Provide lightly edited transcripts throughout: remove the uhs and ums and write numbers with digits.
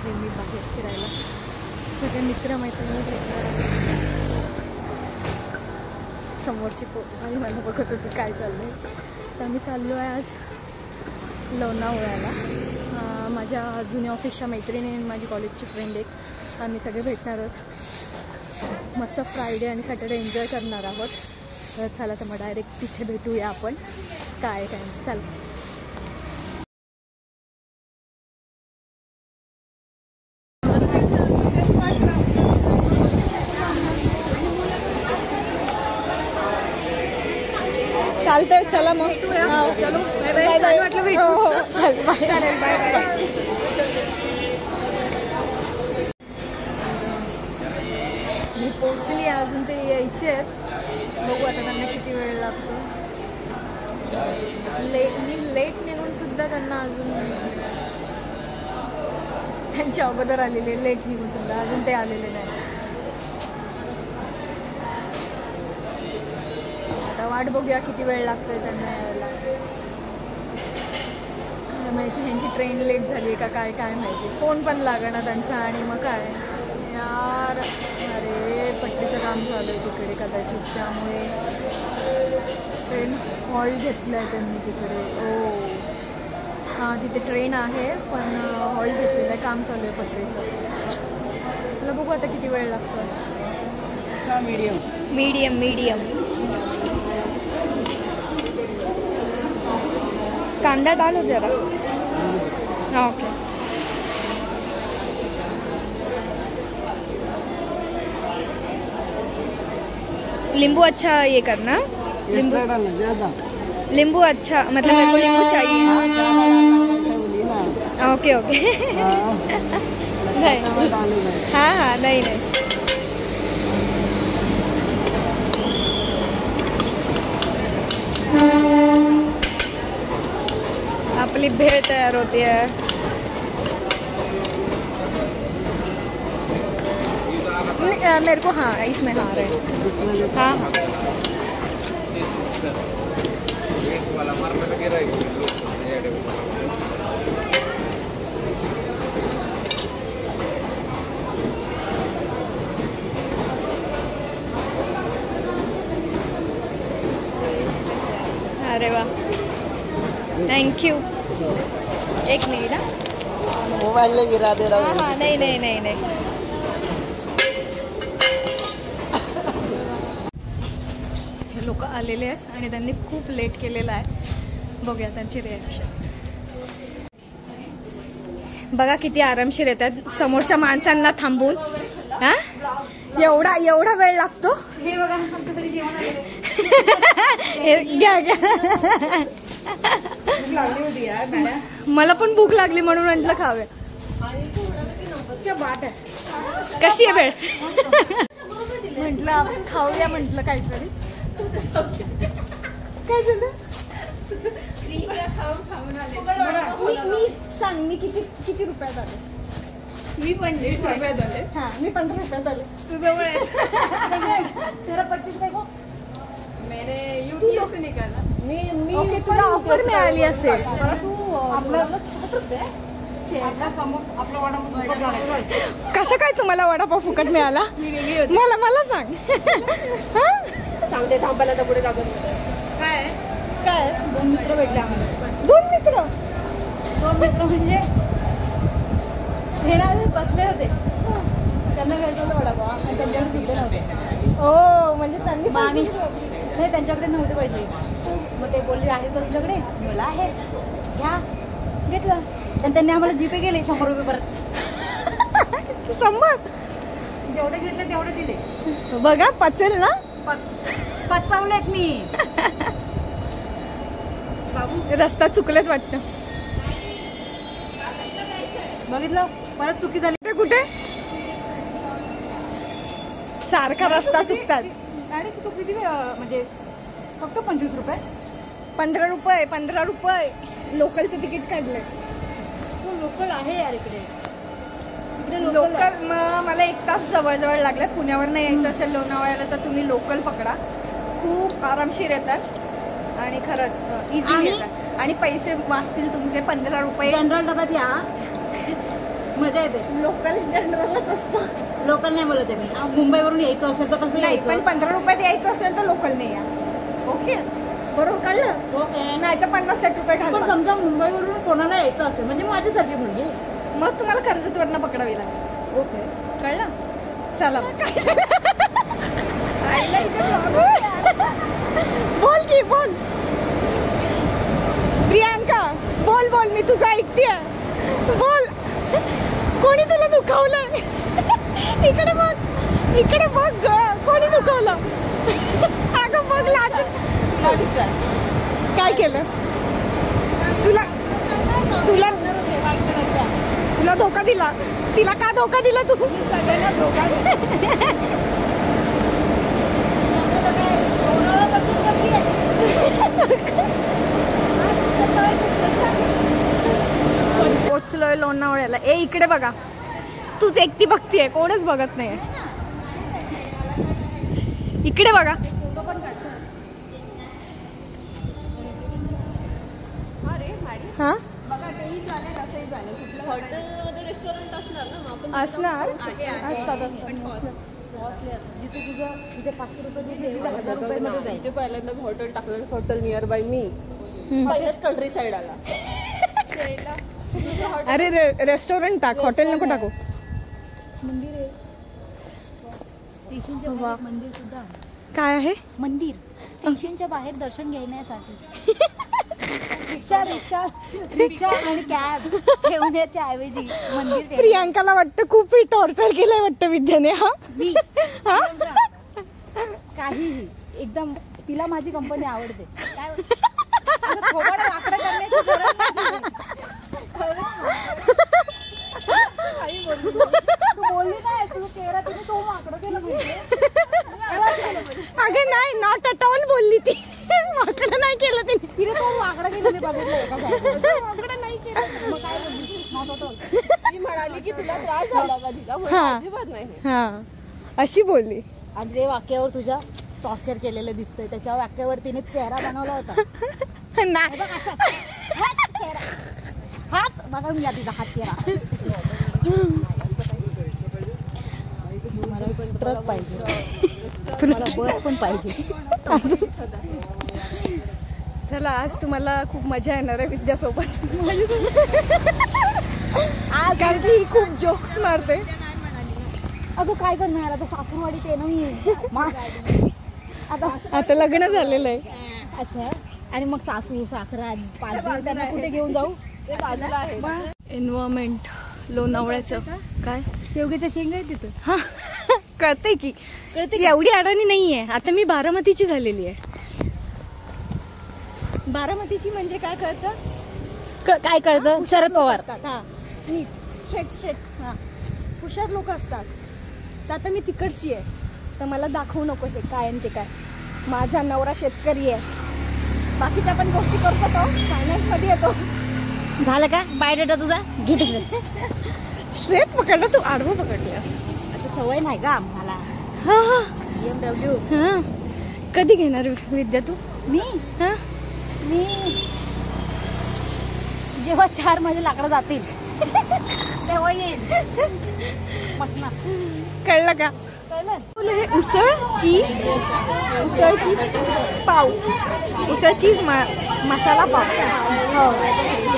आहे मी बाहेर फिरायला. सगळे मित्रमैत्रिणी भेटणार. समोरची आणि मला बघत होती काय चाललं आहे. तर आम्ही चाललो आहे आज लोणावळ्याला. माझ्या जुन्या ऑफिसच्या मैत्रिणी आणि माझी कॉलेजची फ्रेंड एक आम्ही सगळे भेटणार आहोत. मस्त फ्रायडे आणि सॅटर्डे एन्जॉय करणार आहोत. तर चला तर मग डायरेक्ट तिथे भेटूया आपण. काय चल. चालतंय चला मग. चलो बाय बाय. वाटलं भेटू. हो चल बाय. चालेल बाय बाय. मी पोचली अजून ते यायचे आहेत. बघू आता त्यांना किती वेळ लागतो. मी लेट निघून सुद्धा त्यांना अजून त्यांच्या अगोदर आलेले. लेट निघून सुद्धा अजून ते आलेले नाही. आता वाट बघूया किती वेळ लागतोय त्यांना यायला. माहिती ह्यांची ट्रेन लेट झाली का काय काय माहिती. फोन पण लागणार त्यांचा. आणि मग काय यार, अरे पट्टीचं काम चालू आहे तिकडे कदाचित. त्यामुळे ट्रेन हॉल्ट घेतलं आहे त्यांनी तिकडे. ओ हां तिथे ट्रेन आहे पण हॉल्ट घेतलेलं आहे. काम चालू आहे पटरीचं. चला बघू आता किती वेळ लागतो. Medium medium. कांदा डालो जरा. हाँ ओके. नींबू अच्छा ये करना. नींबू अच्छा मतलब मेरे को नींबू चाहिए. Okay okay. नहीं हाँ हाँ नहीं नहीं. आपली भेळ तैयार होती है. मेरे को हाँ इसमें हाँ रहे. हाँ हाँ अरे वाह थैंक यू. एक मिनिट. मोबाईल ले गिरा दे रहा. हाँ हाँ नहीं नहीं नहीं नहीं. हे लोक आलेले आहेत आणि त्यांनी खूप लेट केलेला आहे. बघूया त्यांची रिॲक्शन. बघा किती आरामशीर येतात समोरच्या माणसांना थांबून. हा एवढा एवढा वेळ लागतो. हे बघा आमच्यासाठी जेवण आलेलं. घ्या घ्या. मला पण भूक लागली म्हणून म्हटलं खावे. कशी आहे वेळ. म्हटलं आपण खाऊया म्हटलं काहीतरी. काय झालं. मी सांग मी किती किती रुपयात आले. मी 25 रुपयात आले. हाँ मी 15 रुपयात आले. तेरा 25 रुपये को मैंने यूट्यूब से निकाला. मी ओके तुला ऑफर मिळाली असेल. कसं काय तुम्हाला वडापाव फुकट मिळाला. मला मला सांग. सांगते थांबायला तर पुढे जातो. काय काय 2 मित्र भेटले आम्हाला. 2 मित्र म्हणजे हे ना बसले होते. त्यांना घ्यायचं होतं वडापाव आणि त्यांच्याकडे सुद्धा नव्हते. हो म्हणजे त्यांनी नाही त्यांच्याकडे नव्हते पैसे. मग ते बोलले आहे का तुमच्याकडे. मला आहे घ्या. घेतलं आणि त्यांनी आम्हाला जीपे केले 100 रुपये परत. 100 जेवढे घेतले तेवढे दिले. बघा पचेल ना. पचवलेत मी. रस्ता चुकलेच वाटतं. बघितलं परत चुकी झाली का कुठे. सारखा रस्ता चुकतात. आणि किती म्हणजे फक्त 25 रुपये. 15 रुपये 15 रुपये. लोकलचं तिकीट काढलंय. लोकल आहे यार इकडे. लोकल मला 1 तास जवळजवळ लागलाय. पुण्यावरनं यायचं असेल लोणावळ्याला तर तुम्ही लोकल पकडा. खूप आरामशीर येतात आणि खरंच इझी येतात आणि पैसे वाचतील तुमचे. 15 रुपये. जनरल डब्यात या. मजा येते. लोकल जनरलच असतं. लोकल नाही बोलत आहे मी. मुंबईवरून यायचं असेल तर कसं नाही, यायचं? पण 15 रुपयात यायचं असेल तर लोकल नाही या. ओके, बरोबर कळलं. ओके. नाही तर 50-60 रुपये पण घालवा. समजा मुंबईवरून कोणाला यायचं असेल म्हणजे माझ्यासारखी मुलगी, मग तुम्हाला कर्जतवरनं पकडावी लागेल. ओके. कळलं. चला बोल की बोल. प्रियांका बोल बोल, मी तुझं ऐकतेय. बोल, कोणी तुला दुखावलं? इकडे बघ, इकडे बघ ग, कोणी दुखावलं? अगं बघ, लाज. विचार काय केलं तुला? तुला तुला धोका दिला? तिला का धोका दिला तू? पोचलोय लोणावळ्याला. ए इकडे बघा, तूच एकटी बघतीये, कोणच बघत नाही. इकडे बघा. हा हॉटेलमध्ये रेस्टॉरंट असणार ना, मग आपण असणार. असतात. जिथे तुझं तिथे 500 रुपये दिले, 1000 रुपयामध्ये जाईल. इथे पहिल्यांदा हॉटेल टाकलं, हॉटेल नियर बाय मी. पहिल्याच कंट्री साईड आला. अरे रेस्टॉरंट टाक, हॉटेल नको टाकू. मंदिर आहे स्टेशनच्या बाहेर, मंदिर सुद्धा काय आहे? मंदिर स्टेशनच्या बाहेर दर्शन घेण्यासाठी. रिक्षा रिक्षा रिक्षा आणि कॅब ठेवण्याच्या ऐवजी मंदिर ठेव. प्रियांकाला वाटतं खूप टॉर्चर केलंय वाटतं विद्याने. हा मी हा? काहीही एकदम, तिला माझी कंपनी आवडते. काय थोडं वाकडं करण्याची गरज नाही. तू बोलली नाही, तुझं चेहरा तिने तो वाकडं केलं म्हणजे. अगं नाही, नॉट अट ऑल बोलली ती. वाकडं नाही केलं तिने. तिने तो वाकडं केलं मी बघितलं एका साईडला. वाकडं नाही केलं. मग काय बोलली? Not at all. ती म्हणाली की तुला त्रास झाला का तिचा? हा. अजिबात नाही. हा अशी बोलली. आणि ते वाक्यावर तुझ्या टॉर्चर केलेलं दिसतंय, त्याच्या वाक्यावर तिने चेहरा बनवला होता. नाही हात बघा मी तिचा हात चेहरा. मला पण ट्रक पाहिजे, मला बस पण पाहिजे. चला, आज तुम्हाला खूप मजा येणार आहे विद्यासोबत. आज कारण की ही खूप जोक्स मारते. अगं काय करणार आता, सासूरवाडीत आहे ना मी. आता लग्न झालेलं आहे. अच्छा, आणि मग सासू सासरा 5 दिवसांना कुठे घेऊन जाऊ? ते बाजूला आहे. एन्व्हायरमेंट लोणावळ्याचं काय शेवग्याच्या शेंगा आहे तिथं. हा कळतंय की, एवढी अडाणी नाहीये. आता मी बारामतीची झालेली आहे. बारामतीची म्हणजे काय कळतं? काय कळतं? शरद पवार. हा स्ट्रेट हा हुशार लोक असतात. तर आता मी तिकडची आहे, तर मला दाखवू नको हे काय आणि ते काय. माझा नवरा शेतकरी आहे, बाकीच्या पण गोष्टी करतो, तो फायनान्स मध्ये येतो. झालं का बायोडेटा तुझा? घे तिकडे. स्ट्रेट पकडलं तू, आडवं पकडले. आता सवय नाही का आम्हाला. हा हा BMW. हा कधी घेणार विद्या तू? मी हा मी जेव्हा 4 माझे लाकडं जातील तेव्हा येईल. मसना कळलं का? कळलं. हे उसळ चीज पाव, उसळ चीज मसाला पाव. हो,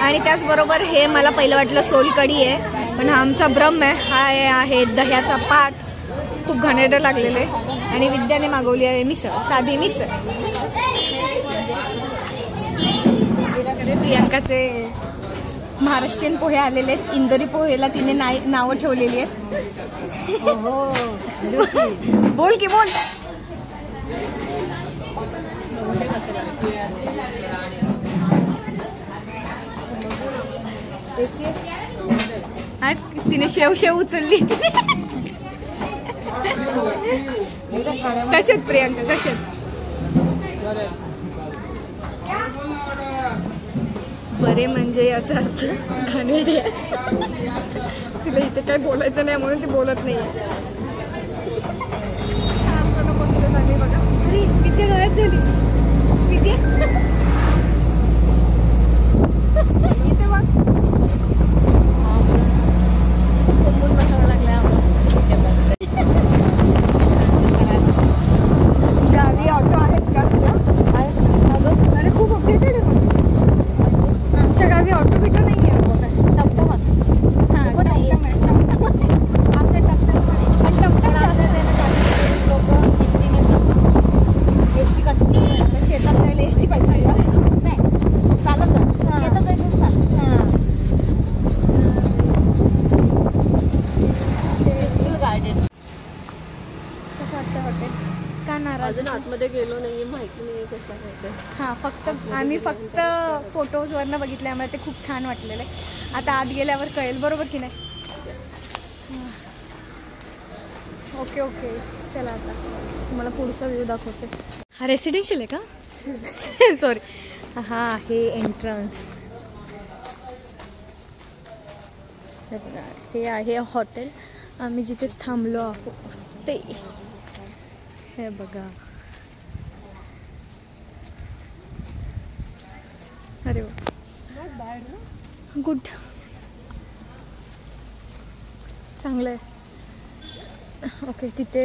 आणि त्याचबरोबर हे मला पहिलं वाटलं सोलकढी आहे, पण हा आमचा ब्रह्म आहे. हा आहे दह्याचा पाट, खूप घाणेरडं लागलेले. आणि विद्याने मागवली आहे मिसळ, साधी मिसळ. प्रियांकाचे महाराष्ट्रीयन पोहे आलेले आहेत. इंदोरी पोहेला तिने नावं ठेवलेली आहेत. बोल की बोल. तिने शेव उचलली. कशात प्रियांका, कशात? बरे म्हणजे याचा अर्थ घाणेरडी आहे. तिला इथे काय बोलायचं नाही म्हणून ती बोलत नाही. बघा, अरे विद्या गायब झाली. विद्या इथे बघ. हॉटेल. का नाराज? अजून आतमध्ये गेलो नाहीये, माहिती नाही कसं आहे ते. हां, आम्ही फक्त फोटोजवरनं बघितल्यामुळे ते खूप छान वाटलेलं आहे. आता आत गेल्यावर कळेल, बरोबर की नाही? ओके ओके, चला आता तुम्हाला पुढचा व्ह्यू दाखवते. हा रेसिडेन्शियल आहे का? सॉरी. हा हे एंट्रन्स. हे आहे हॉटेल, आम्ही जिथे थांबलो आहोत ते. हे बघा. अरे वा, गुड, चांगलं आहे. ओके, तिथे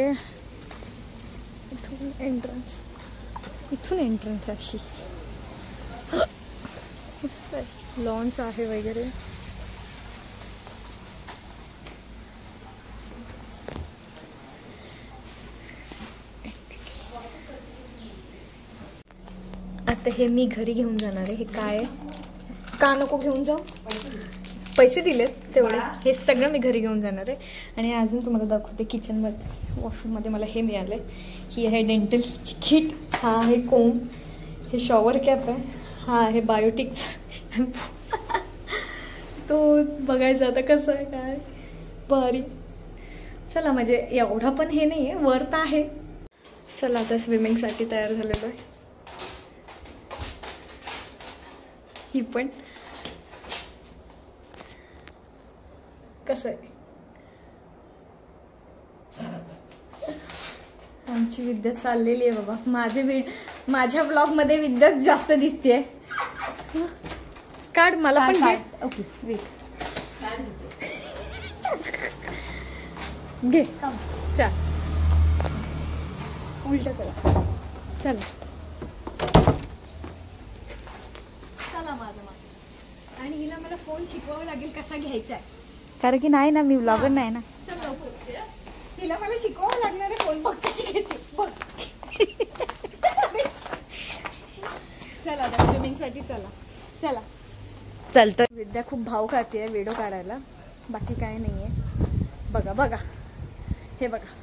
इथून एंट्रन्स अशी मस्त आहे. लॉन्स आहे वगैरे. आता हे मी घरी घेऊन जाणार आहे. हे काय आहे? का नको घेऊन जाऊ? पैसे दिलेत तेवढे. हे सगळं मी घरी घेऊन जाणार आहे. आणि अजून तुम्हाला दाखवते किचनमध्ये, वॉशरूममध्ये मला हे मिळालं आहे. ही आहे डेंटलची किट. हा आहे कोम. हे शॉवर कॅप आहे. हा आहे बायोटिकचा शॅम्पू. तो बघायचा आता कसं आहे काय. भारी. चला, म्हणजे एवढा पण हे नाही आहे, वर तर आहे. चला आता स्विमिंगसाठी तयार झालेलो आहे. ही पण कसं आहे. आमची विद्या चाललेली आहे बाबा. माझ्या ब्लॉगमध्ये विद्याच जास्त दिसते. काढ, मला पण घे. ओके, वेट, घे. चल, उलट करा. चला माझं. आणि हिला मला फोन शिकवावं लागेल कसा घ्यायचा आहे, कारण की नाही ना, मी ब्लॉगर नाही ना. चला, हिला मला शिकवावं लागणार आहे फोन. बघ कशी घेते, बघ. चला आता स्विमिंगसाठी चला. चालतं. विद्या खूप भाव खाते व्हिडिओ काढायला, बाकी काय नाही आहे. बघा, हे बघा.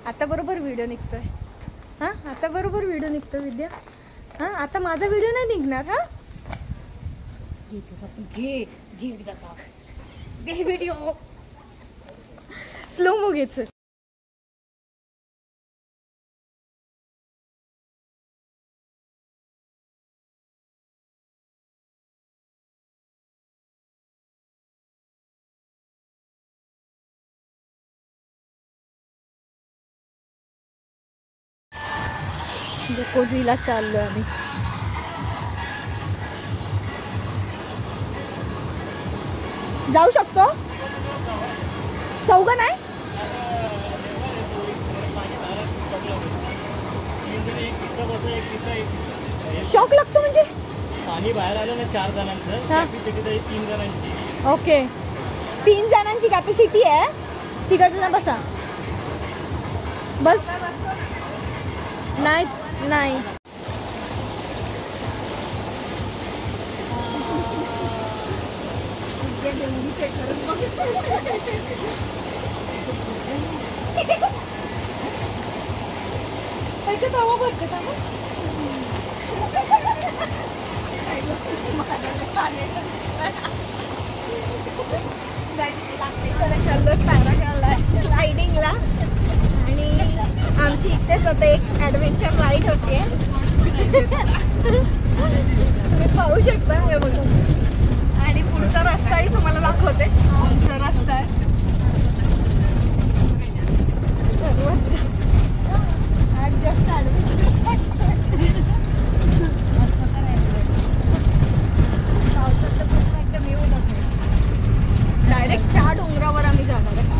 आता बरोबर व्हिडिओ निघतोय. हां, आता बरोबर व्हिडिओ निघतोय विद्या. हां, आता माझा व्हिडिओ नाही निघणार. हां, घे व्हिडिओ. स्लो मो घ्यायचं. जकोजीला चाललोय आम्ही. जाऊ शकतो? चौघं नाही? शॉक लागतो म्हणजे? पाणी बाहेर आलं ना 4 जणांचं, कॅपॅसिटी 3 जणांची. ओके, 3 जणांची कॅपॅसिटी आहे. 3 जण बसा. बस नाही. रायडिंगला. आणि आमची इथेच होते एक ॲडव्हेंचर राईड होते. तुम्ही पाहू शकता. हे बघा. आणि पुढचा रस्ताही तुम्हाला दाखवते. आमचा रस्ता आहे सर्वात जास्त ॲडव्हेंचर. एकदम येऊन असेल. डायरेक्ट त्या डोंगरावर आम्ही जाणार आहे.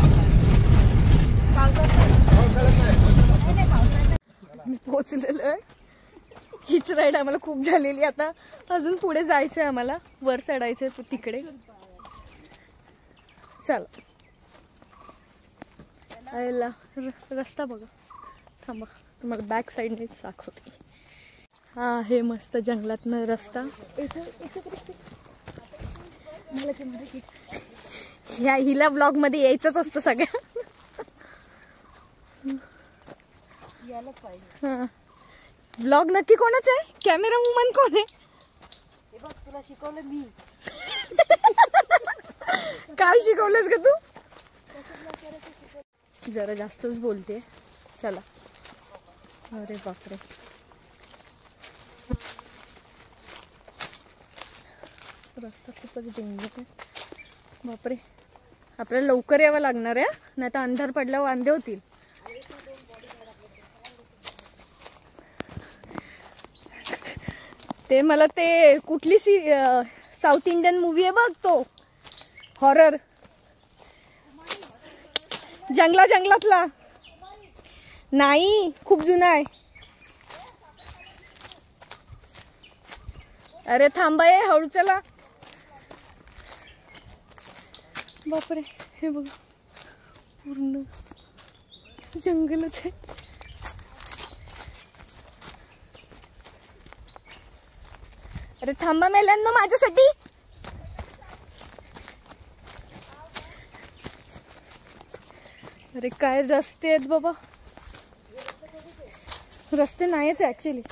मी पोहोचलेलो आहे. हीच राईड आम्हाला खूप झालेली. आता अजून पुढे जायचं आहे आम्हाला, वर चढायचं आहे तिकडे. चल, रस्ता बघा. थांबा, तुम्हाला बॅक साईडनेच दाखवते. हा आहे मस्त जंगलातनं रस्ता. हिला ब्लॉग मध्ये यायचंच असतं सगळ्या. यायलाच पाहिजे. हा. ब्लॉग नक्की कोणाच आहे? कॅमेरा वुमन कोण आहे? हे बघ तुला शिकवलं मी. काय शिकवलंस का तू? जरा जास्तच बोलते. चला. अरे बापरे. रस्ता खूपच डेंजर आहे. बापरे, आपल्याला लवकर यावं लागणार आहे, नाही तर अंधार पडल्यावर वांदे होतील. ते मला ते कुठली साऊथ इंडियन मूवी आहे बघ, तो हॉरर, जंगलातला. नाही, खूप जुना आहे. अरे थांबा, हळू चला. बापरे, हे बघ पूर्ण जंगलच आहे. अरे थांबा मेल्यांनो माझ्यासाठी. अरे काय रस्ते आहेत बाबा. रस्ते नाहीच ऍक्च्युली,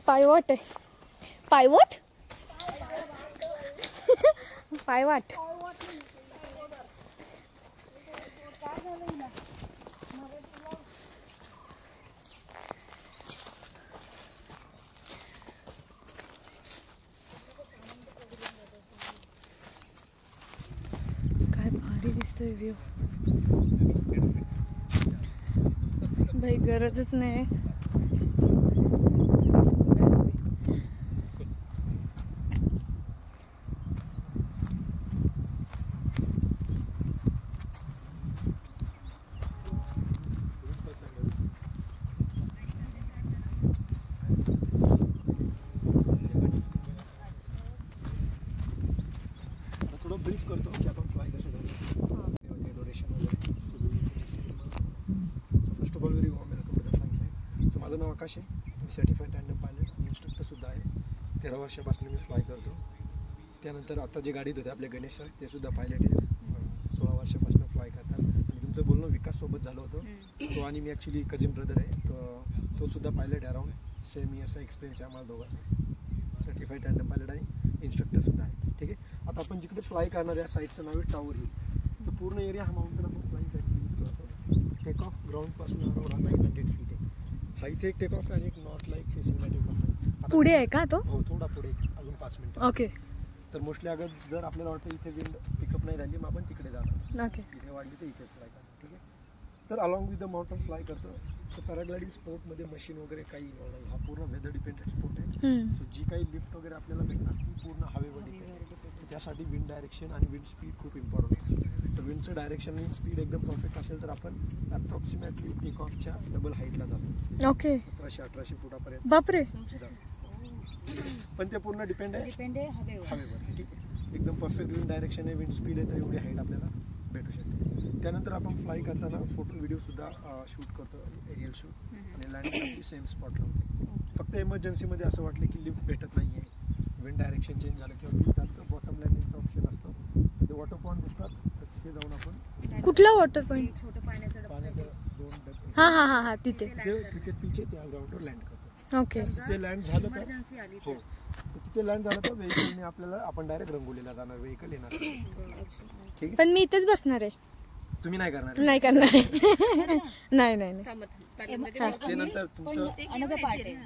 पायवाट आहे. पायवाट पायवाट. काय भारी दिसतोय व्ह्यू. भाई गरजच नाही. थोडं ब्रीफ करतो की आपण फ्लाय कसं करतो, ड्युरेशन वगैरे. First of all very warm welcome to the science side. So माझं नाव आकाश आहे, मी सर्टिफाईड टँडम पायलट, इन्स्ट्रक्टरसुद्धा आहे. 13 वर्षापासून मी फ्लाय करतो. त्यानंतर आता जे गाडीत होते आपले गणेश सर, ते सुद्धा पायलट आहेत, 16 वर्षापासून फ्लाय करतात. आणि तुमचं बोलणं विकाससोबत झालं होतं, तो आणि मी ॲक्च्युली कझिन ब्रदर आहे, तो सुद्धा पायलट आहे. अराउंड सेम इयर्सचा एक्सपिरियन्स आहे आम्हाला दोघांना. सर्टिफाईड टँडम पायलट आणि इन्स्ट्रक्टरसुद्धा आहे. ठीक आहे. आता आपण जिकडे फ्लाय करणार या साईडचं नाव आहे टॉवर हिल. तर पूर्ण एरिया हा माउंटेन आपण फ्लाईसाठी टेक ऑफ ग्राउंडपासून अराउंड 900 फीट आहे. हा इथे एक टेक ऑफ आहे आणि एक नॉर्थ लाईक फेसिंगला टेक ऑफ आहे. पुढे आहे का तो? हो, थोडा पुढे, अजून 5 मिनिटं. ओके. तर मोस्टली अगर जर आपल्याला वाटतं इथे विंड पिकअप नाही झाली, मग आपण तिकडे जाणार. ओके. इथे वाढली तर इथेच फ्लाय करणार. ठीक आहे. तर along with the mountain fly करतो. तर पॅराग्लायडिंग स्पोर्टमध्ये मशीन वगैरे काही इन्व्हॉल्व नाही. हा पूर्ण वेदर डिपेंडेंट स्पोर्ट आहे. सो जी काही लिफ्ट वगैरे आपल्याला भेटणार ती पूर्ण हवेवर डिपेंड आहे. तर त्यासाठी विंड डायरेक्शन आणि विंड स्पीड खूप इम्पॉर्टंट आहे. तर विंडचं डायरेक्शन आणि स्पीड एकदम परफेक्ट असेल तर आपण अप्रॉक्सिमेटली टेक ऑफच्या डबल हाईटला जातो. ओके. 1700-1800 फुटापर्यंत. बापरे. पण ते पूर्ण डिपेंड आहे हवेवर. ठीक आहे. एकदम परफेक्ट विंड डायरेक्शन आहे, विंड स्पीड आहे, तर एवढी हाईट आपल्याला भेटू शकते. त्यानंतर आपण फ्लाय करताना फोटो व्हिडिओसुद्धा शूट करतो, एरियल शूट, आणि लँडिंग सेम स्पॉटला होते. फक्त इमर्जन्सीमध्ये असं वाटलं की लिफ्ट भेटत नाही आहे, विंड डायरेक्शन चेंज झालं किंवा दिसतात, तर बॉटम लँडिंगचा ऑप्शन असतो. ते वॉटर पॉइंट दिसतात, तर तिथे जाऊन आपण कुठला वॉटर पॉइंट? छोटं पाण्याचं पाण्याचं 2 डब हा तिथे क्रिकेट पिच त्या ग्राउंडवर लँड करतो. ओके. तिथे लँड झालं तर हो, तिथे लँड झालं तर व्हेकलने आपल्याला आपण डायरेक्ट रंगोलीला जाणार, व्हेकल येणार. ठीक आहे. पण मी इथेच बसणार आहे. तुम्ही नाही करणार? नाही करणार आहे. नाही. ते नंतर तुमचं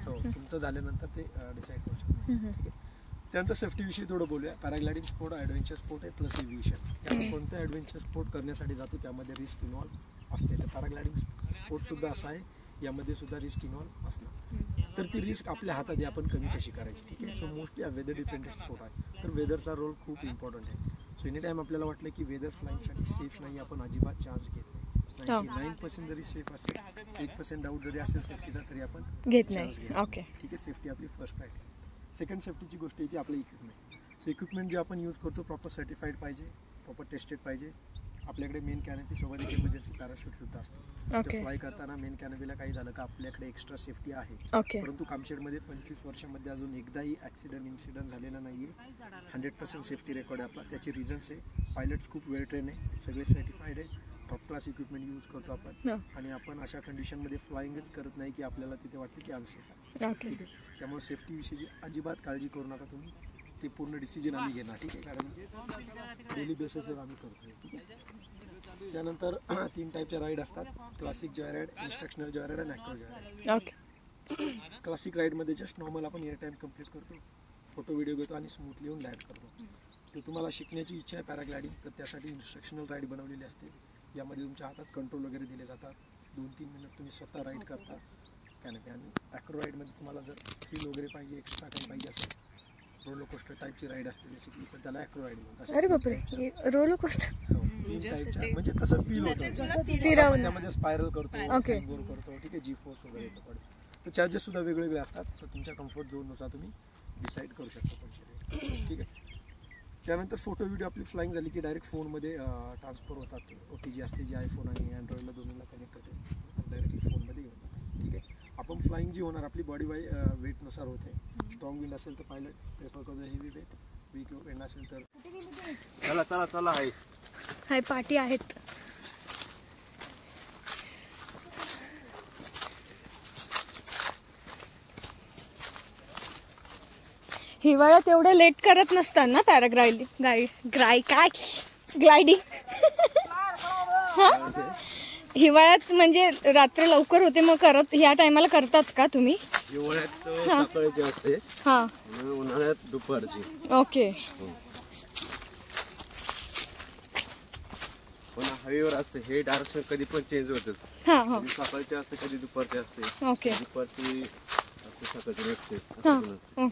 हो, तुमचं झाल्यानंतर ते डिसाईड करू शकतो. ठीक आहे. त्यानंतर सेफ्टीविषयी थोडं बोलूया. पॅराग्लायडिंग स्पोर्ट ॲडव्हेंचर स्पोर्ट आहे प्लस एव्हिएशन. आपण कोणतं ॲडव्हेंचर स्पोर्ट करण्यासाठी जातो त्यामध्ये रिस्क इन्व्हॉल्व असते. तर पॅराग्लायडिंग स्पोर्टसुद्धा असा आहे, यामध्ये सुद्धा रिस्क इन्व्हॉल्व असणार. तर ती रिस्क आपल्या हातात आहे, आपण कमी कशी करायची. ठीक आहे. सो मोस्टली हा वेदर डिपेंडेंट स्पोर्ट आहे, तर वेदरचा रोल खूप इम्पॉर्टंट आहे. सो एनी टाईम आपल्याला वाटलं की वेदर फ्लाईंगसाठी सेफ नाही, आपण अजिबात चार्ज घेत नाही. 99% जरी सेफ असेल, 1% डाऊट जरी असेल सेफ्टीचा, तरी आपण घेत नाही. ओके. ठीक आहे. सेफ्टी आपली फर्स्ट प्रायोरिटी. सेकंड सेफ्टीची गोष्ट येते आपलं इक्विपमेंट. सो इक्विपमेंट जे आपण यूज करतो प्रॉपर सर्टिफाईड पाहिजे, प्रॉपर टेस्टेड पाहिजे. आपल्याकडे मेन कॅनपी सोबत एक इमर्जन्सी पॅराशूट सुद्धा असतो. ओके. फ्लाय करताना मेन कॅनपीला काही झालं का आपल्याकडे एक्स्ट्रा सेफ्टी आहे. ओके. परंतु कामशेडमध्ये 25 वर्षामध्ये अजून एकदाही इन्सिडेंट झालेला नाहीये. 100% सेफ्टी रेकॉर्ड आहे आपला. त्याचे रिझन्स आहे, पायलट्स खूप वेल ट्रेन आहे, सगळे सर्टिफाईड आहे, टॉप क्लास इक्विपमेंट यूज करतो आपण आणि आपण अशा कंडिशनमध्ये फ्लाइंगच करत नाही की आपल्याला तिथे वाटतं की अनसेफ आहे. ठीक आहे, त्यामुळे सेफ्टीविषयीची अजिबात काळजी करू नका तुम्ही. ते पूर्ण डिसिजन आम्ही घेणार. ठीक आहे, कारण डेली बेसिसवर आम्ही करतो. ठीक आहे. त्यानंतर 3 टाईपच्या राईड असतात, classic joy ride, instructional joy ride आणि acro joy ride. Okay. Classic राईडमध्ये जस्ट नॉर्मल आपण एअर टाईम कंप्लीट करतो, फोटो व्हिडिओ घेतो आणि स्मूथली येऊन लँड करतो. तर तुम्हाला शिकण्याची इच्छा आहे पॅराग्लायडिंग, तर त्यासाठी इन्स्ट्रक्शनल राईड बनवलेली असते. यामध्ये तुमच्या हातात कंट्रोल वगैरे दिले जातात. 2-3 मिनिट तुम्ही स्वतः राईड करता कॅनपी. आणि ॲक्रो राईडमध्ये तुम्हाला जर थ्रिल वगैरे पाहिजे, एक्स्ट्रा काही पाहिजे असेल, रोलर कोस्टर टाईपची राईड असते बेसिकली, तर त्याला ॲक्रो राईड म्हणतात. अरे बापरे, रोलर कोस्टर 3 टाईपच्या, म्हणजे तसं फील होतं फिरवून. त्यामध्ये स्पायरल करतो, ओके. गोल करतो. ठीक आहे, जी फोर्स वगैरे येतो पडतो. तर चार्जेस सुद्धा वेगवेगळे असतात, तर तुमच्या कम्फर्ट झोननुसार तुम्ही डिसाईड करू शकता पैसे. ठीक आहे. त्यानंतर फोटो व्हिडिओ आपली फ्लाइंग झाली की डायरेक्ट फोनमध्ये ट्रान्सफर होतात. OTG असते जी आयफोन आणि अँड्रॉइडला दोन्हीला कनेक्ट होते, डायरेक्टली फोनमध्ये येऊन जातात. ठीक आहे. आपण फ्लाइंग जी होणार आपली बॉडी वेटनुसार होते. स्ट्रॉंग विंड असेल तर पायलट प्रेफर करतो हेवी वेट, वीक विंड असेल तर चला चला चला हाय पार्टी आहेत. हिवाळ्यात एवढं लेट करत नसतात ना ग्लायडिंग. हिवाळ्यात म्हणजे रात्री लवकर होते, मग करत ह्या टायमाला करतात का तुम्ही? हिवाळ्यात सकाळची असते, हा, उन्हाळ्यात दुपारची. ओके. हवेवर असते, हे डायरेक्शन कधी पण चेंज होतं. हा हा, कधी सकाळचे असते, कधी दुपारचे असते. ओके. दुपारची असते, सकाळची नसते. हा,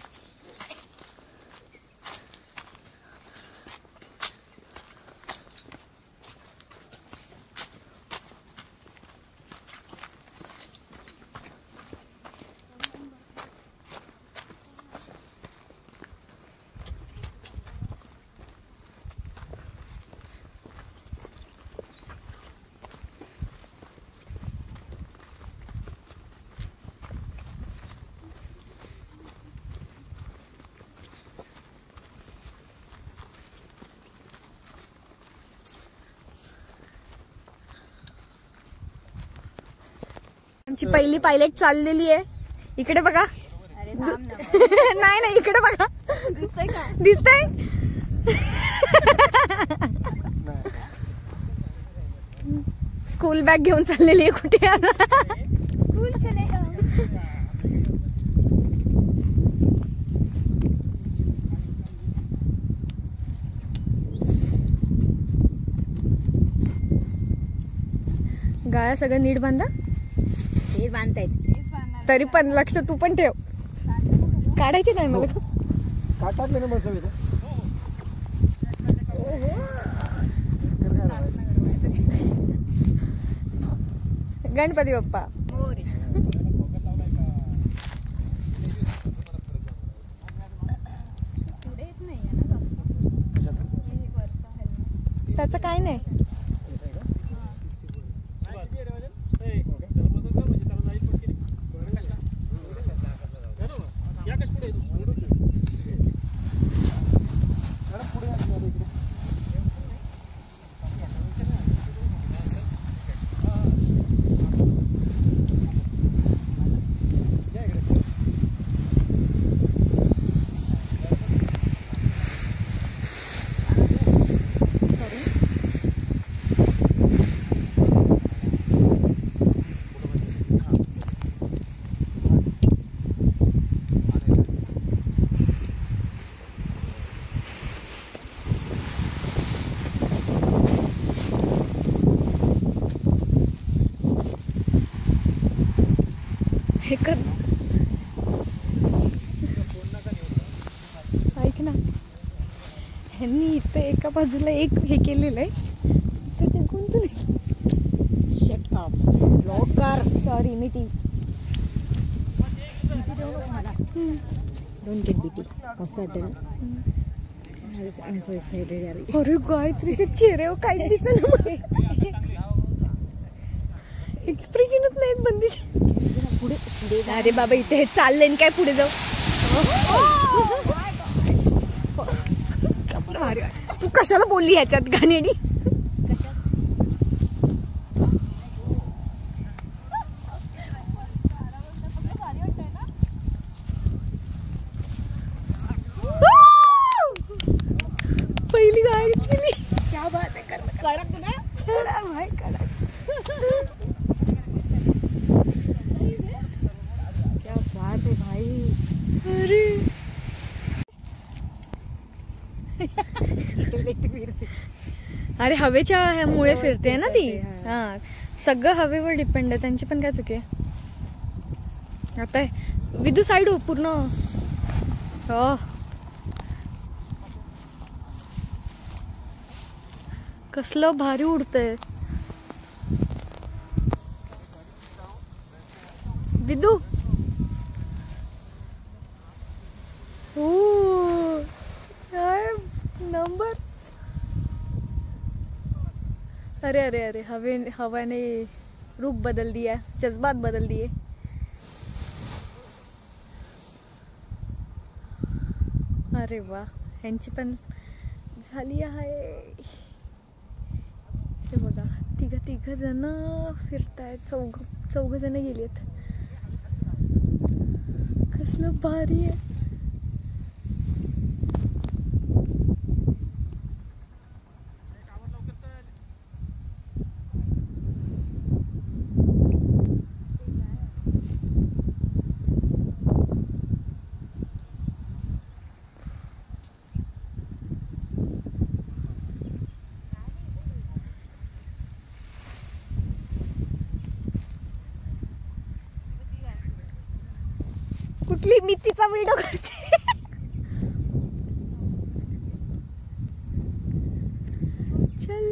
आमची पहिली पायलट चाललेली आहे. इकडे बघा. नाही नाही, इकडे बघा. दिसतंय का? दिसतंय. स्कूल बॅग घेऊन चाललेली आहे. कुठे स्कूल चलेगा. गाया सगळं नीट बांधा. हे बांधतायत तरी पण लक्ष तू पण ठेव. काढायचे काय मला? काटातले ना बसव इथे. गणपती बाप्पा. त्याचं काय नाही. ऐक ना, ह्यांनी इथे एका बाजूला एक हे केलेलं आहे, तर ते कोणतं नाही. शट अप लवकर. सॉरी मिटी. Don't get BT. मस्त वाटतं ना. आय एम सो एक्साइटेड यार. अरे गायत्रीचे चेहऱ्यावर काही दिसत नाही. एक्सप्रेशनच नाहीत बंदी. पुढे अरे बाबा, इथे हे चालले काय पुढे जाऊ. तू कशाला बोलली ह्याच्यात गाण्यानी? अरे हवेच्या मुळे फिरते ना ती. हा सगळं हवेवर डिपेंड आहे, त्यांची पण काय चुकी आहे. आता विदू साईड हो पूर्ण. हो कसलं भारी उडतंय विदू. नंबर. अरे अरे अरे हवा ने रूप बदल दिया, जज्बात बदल दिए. अरे वा ह्यांची पण झाली आहे. हे बघा तिघ जण फिरतायत, चौघ जण गेलीत. कसलं भारी आहे. कुठली मी तिचा व्हिडिओ करते. चल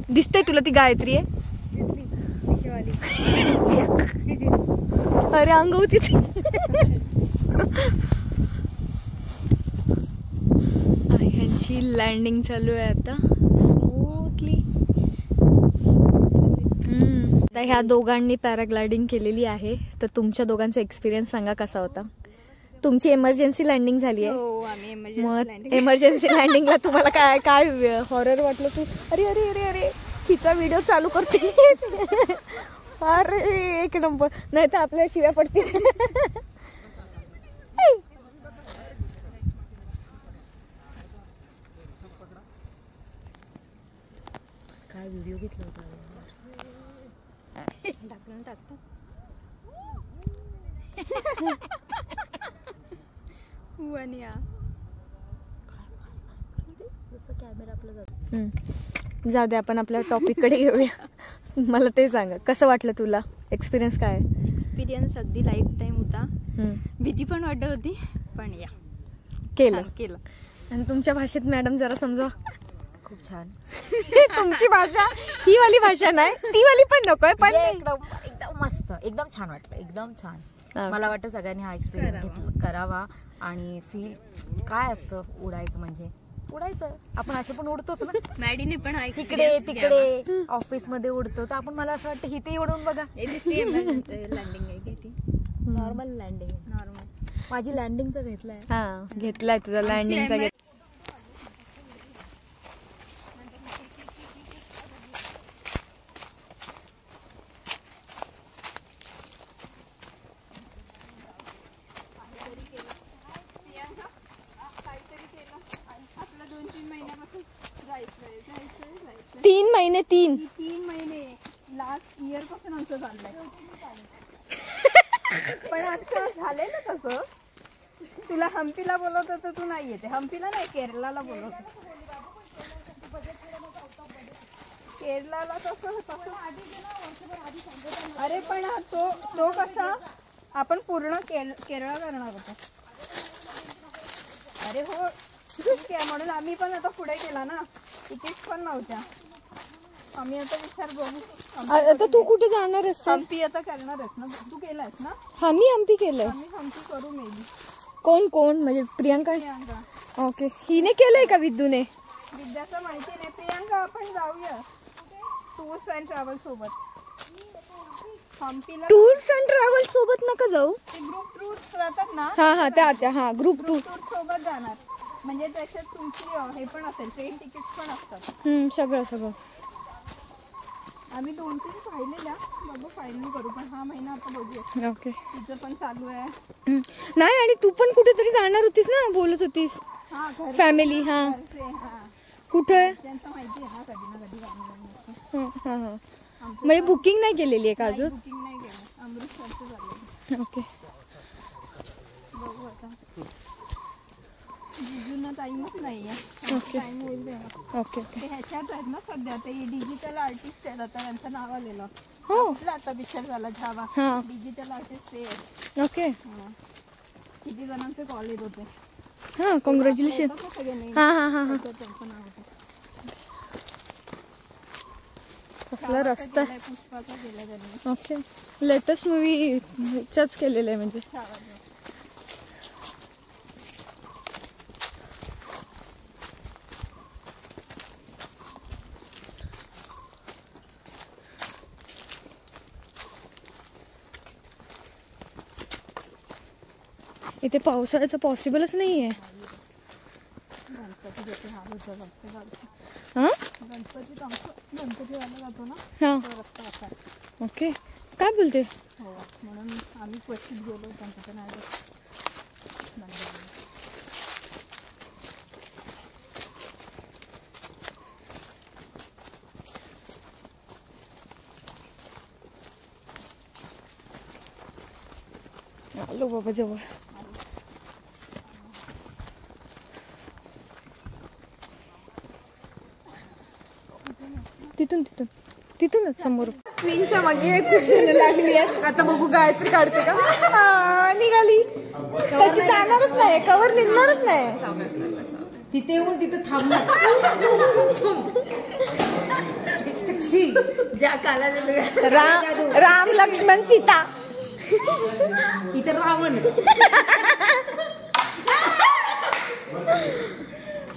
दिसतंय तुला ती गायत्री आहे. अरे अंग होती. ह्यांची लँडिंग चालू आहे आता स्मूथली. आता ह्या दोघांनी पॅराग्लायडिंग केलेली आहे, तर तुमच्या दोघांचा एक्सपिरियन्स सांगा कसा होता. तुमची एमर्जन्सी लँडिंग झाली आहे. मग एमर्जन्सी लँडिंगला तुम्हाला काय काय हॉरर वाटलं तू. अरे अरे अरे अरे हिचा व्हिडिओ चालू करते. अरे एक नंबर, नाही तर आपल्या शिव्या पडतील. काय व्हिडिओ घेतला होता टाकता कॅमेरा आपला जातो. जाऊ दे, आपण आपल्या टॉपिक कडे घेऊया. मला ते सांग कसं वाटलं तुला, एक्सपिरियन्स काय. एक्सपिरियन्स अगदी लाईफ टाइम होता. भीती पण वाटत होती, पण या केलं. आणि तुमच्या भाषेत मॅडम जरा समजा. खूप छान. तुमची भाषा ही वाली भाषा नाही, ती वाली पण नकोय, पण एकदम मस्त, एकदम छान वाटलं, एकदम छान. मला वाटतं सगळ्यांनी हा एक्सपिरियन्स करावा. आणि फील काय असतं उडायचं, म्हणजे उडायचं. आपण असे पण उडतोच ना. मॅडीने पण इकडे तिकडे ऑफिस मध्ये उडतो, तर आपण मला असं वाटतं इथे उडून बघा. लँडिंग आहे ती नॉर्मल लँडिंग. नॉर्मल माझी लँडिंगचा घेतलाय. हा घेतलाय तुझा लँडिंगचा. 3 महिने 3 महिने लास्ट इयर पासून आमचं चाललंय. पण आता झालंय ना तसं. तुला हम्पीला बोलवत होतं, तू नाही येते. हम्पीला नाही, केरळला बोलवत. केरळला तसं. अरे पण तो कसा आपण पूर्ण केरळ करणार होतो. अरे हो ठीक आहे, म्हणून आम्ही पण आता पुढे केला ना. तिकीट पण नव्हत्या. आम्ही आता विचार बघू. आता तू कुठे जाणार आहेस? हम्पी आता करणार आहेस ना तू? केलायस ना? हा मी हम्पी केलंय. आम्ही हम्पी करू मे बी. कोण म्हणजे प्रियांका? ओके, हिने केलंय का विद्यूने? विद्याचं माहिती नाही. प्रियांका आपण जाऊया टूर्स अँड ट्रॅव्हल सोबत. हम्पीला टूर्स अँड ट्रॅव्हल सोबत नका जाऊ. ग्रुप टूर्स जातात ना. हा त्या ग्रुप टूर सोबत जाणार. म्हणजे त्याच्यात तुमची हे पण असेल, ट्रेन तिकीट पण असतात. सगळं आम्ही 2-3 पाहिलेल्या बाबा फायनल करू पण हा महिना आता बघूया. ओके. तिचं पण चालू आहे. नाही आणि तू पण कुठेतरी जाणार होतीस ना, बोलत होतीस हा घर फॅमिली. हा हा कुठे? त्यांचं माहिती आहे ना कधी ना कधी जाणार. हा हा. म्हणजे बुकिंग नाही केलेली आहे का अजून? बुकिंग नाही केलं. अमृतसरचं झालं. ओके. बघू आता. जिजूंना टाइमच नाही आहे. ओके. टाइम होईल तेव्हा. Okay okay. ते ह्याच्यात आहेत ना सध्या ते डिजिटल आर्टिस्ट आहेत आता त्यांचं नाव आलेलं. हो आपला आता पिक्चर झाला छावा. हा. डिजिटल आर्टिस्ट ते आहेत. ओके. हा. किती जणांचे कॉल येत होते. हा कॉंग्रॅच्युलेशन. येतात ना सगळे name. हा हा हा हा. त्याच्यात त्यांचं नाव होतं. कसला रस्ता आहे. पुष्पाचा केला त्यांनी. ओके. लेटेस्ट मूवीच्याच केलेलं आहे म्हणजे. छावा. इथे पावसाळ्याचं पॉसिबलच नाही आहे. गणपती जसे हा होता रस्ता जातो. हां गणपती वाला जातो ना हां. तो रस्ता असा आहे. ओके. काय बोलते? हो म्हणून आम्ही क्वचित गेलो त्यांच्याकडे नाही जात. आलो बाबा जवळ. तिथूनच समोर. क्वीनच्या मागे खूप जण लागली आहेत. आता बघू गायत्री काढते का. निघाली. त्याची जाणारच नाही, कवर निघणारच नाही. तिथे येऊन तिथे थांबणार. ज्या काला राम लक्ष्मण सीता. इथे रावण.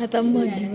आता मग